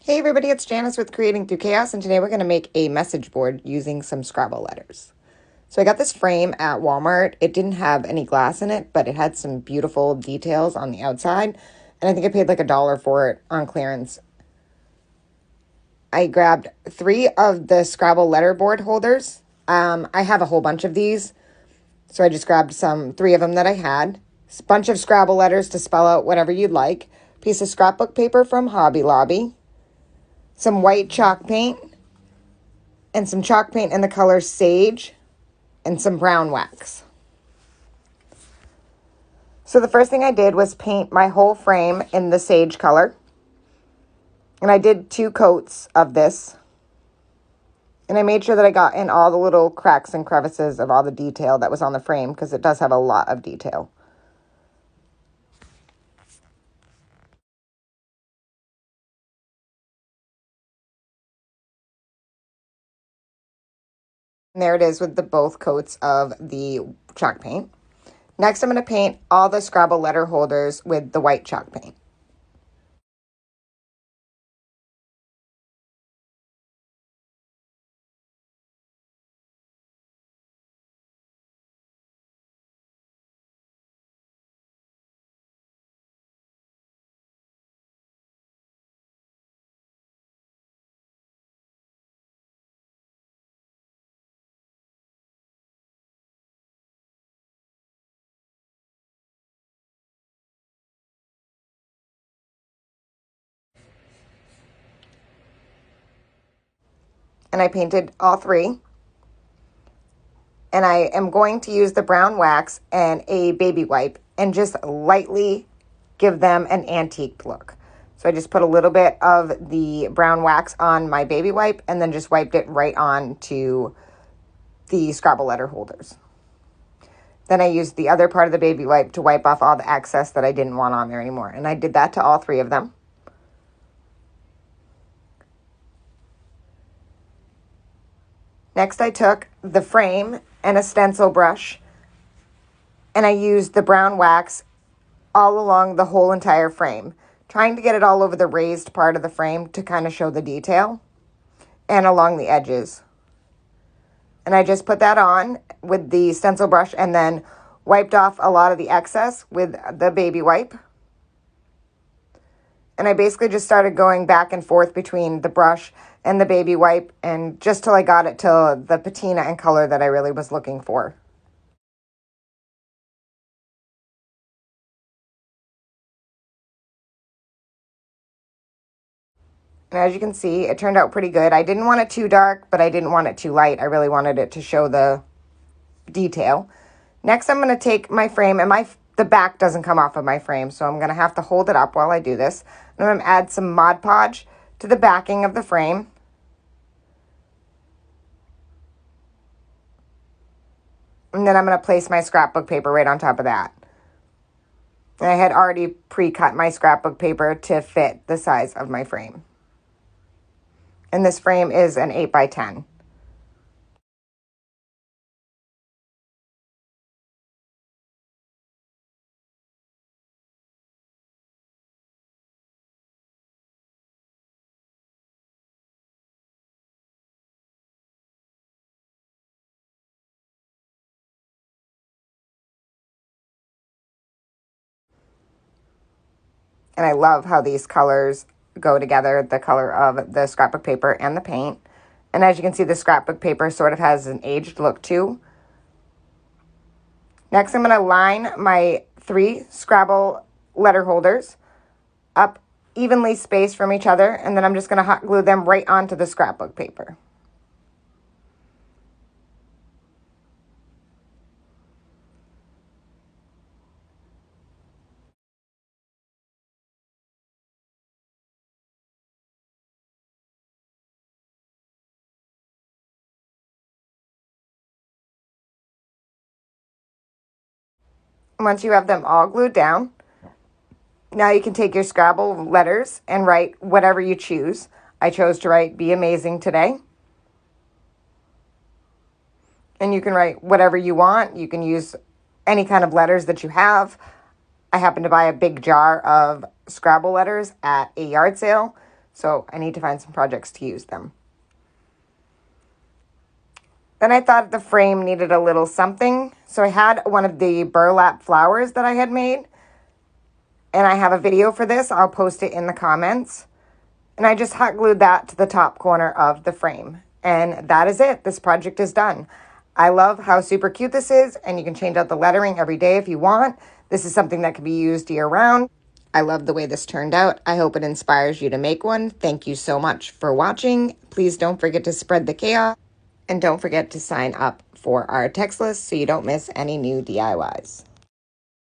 Hey everybody, it's Janice with Creating Through Chaos, and today we're going to make a message board using some Scrabble letters. So I got this frame at Walmart. It didn't have any glass in it, but it had some beautiful details on the outside, and I think I paid like $1 for it on clearance. I grabbed 3 of the Scrabble letter board holders. I have a whole bunch of these, so I just grabbed 3 of them that I had. A bunch of Scrabble letters to spell out whatever you'd like. Piece of scrapbook paper from Hobby Lobby. Some white chalk paint, and some chalk paint in the color sage, and some brown wax. So the first thing I did was paint my whole frame in the sage color. And I did 2 coats of this. And I made sure that I got in all the little cracks and crevices of all the detail that was on the frame, because it does have a lot of detail. And there it is with the both coats of the chalk paint. Next, I'm going to paint all the Scrabble letter holders with the white chalk paint. And I painted all 3. And I am going to use the brown wax and a baby wipe and just lightly give them an antique look. So I just put a little bit of the brown wax on my baby wipe and then just wiped it right on to the Scrabble letter holders. Then I used the other part of the baby wipe to wipe off all the excess that I didn't want on there anymore. And I did that to all 3 of them. Next, I took the frame and a stencil brush, and I used the brown wax all along the whole entire frame, trying to get it all over the raised part of the frame to kind of show the detail, and along the edges. And I just put that on with the stencil brush and then wiped off a lot of the excess with the baby wipe. And I basically just started going back and forth between the brush and the baby wipe, and just till I got it to the patina and color that I really was looking for. And as you can see, it turned out pretty good. I didn't want it too dark, but I didn't want it too light. I really wanted it to show the detail. Next, I'm going to take my frame, and the back doesn't come off of my frame, so I'm going to have to hold it up while I do this. I'm going to add some Mod Podge to the backing of the frame. And then I'm going to place my scrapbook paper right on top of that. And I had already pre-cut my scrapbook paper to fit the size of my frame. And this frame is an 8x10. And I love how these colors go together, the color of the scrapbook paper and the paint. And as you can see, the scrapbook paper sort of has an aged look too. Next, I'm going to line my 3 Scrabble letter holders up evenly spaced from each other, and then I'm just going to hot glue them right onto the scrapbook paper. Once you have them all glued down, now you can take your Scrabble letters and write whatever you choose. I chose to write "Be Amazing" today. And you can write whatever you want. You can use any kind of letters that you have. I happened to buy a big jar of Scrabble letters at a yard sale, So I need to find some projects to use them. Then I thought the frame needed a little something. So I had one of the burlap flowers that I had made. And I have a video for this. I'll post it in the comments. And I just hot glued that to the top corner of the frame. And that is it. This project is done. I love how super cute this is. And you can change out the lettering every day if you want. This is something that can be used year round. I love the way this turned out. I hope it inspires you to make one. Thank you so much for watching. Please don't forget to spread the chaos. And don't forget to sign up for our text list so you don't miss any new DIYs.